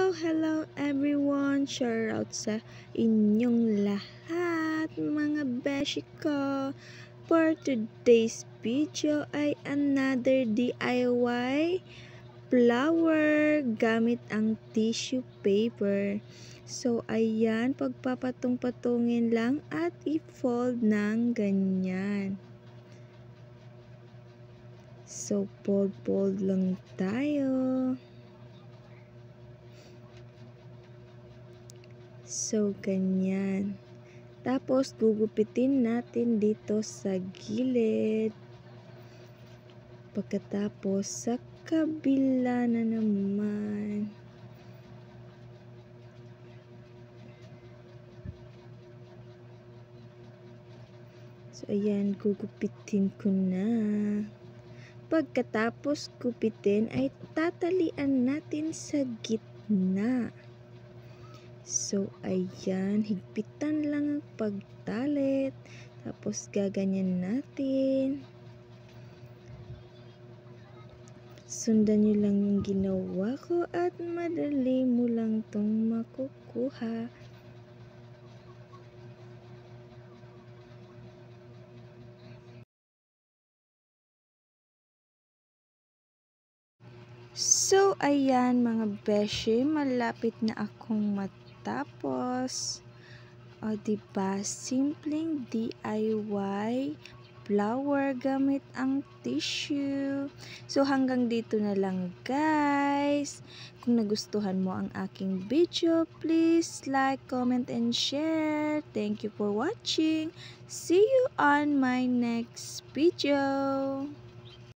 Hello everyone! Shoutout sa inyong lahat mga beshi ko! For today's video ay another DIY flower gamit ang tissue paper. So ayan, pagpapatong-patungin lang at i-fold ng ganyan. So fold lang tayo. So, ganyan. Tapos, gugupitin natin dito sa gilid. Pagkatapos, sa kabila na naman. So, ayan, gugupitin ko na. Pagkatapos gupitin, ay tatalian natin sa gitna. So, ayan, higpitan lang ang pagtalit. Tapos, gaganyan natin. Sundan nyo lang yung ginawa ko at madali mo lang tong makukuha. So, ayan mga beshi, malapit na akong matapos. O, diba? Simpleng DIY flower gamit ang tissue. So, hanggang dito na lang guys. Kung nagustuhan mo ang aking video, please like, comment, and share. Thank you for watching. See you on my next video.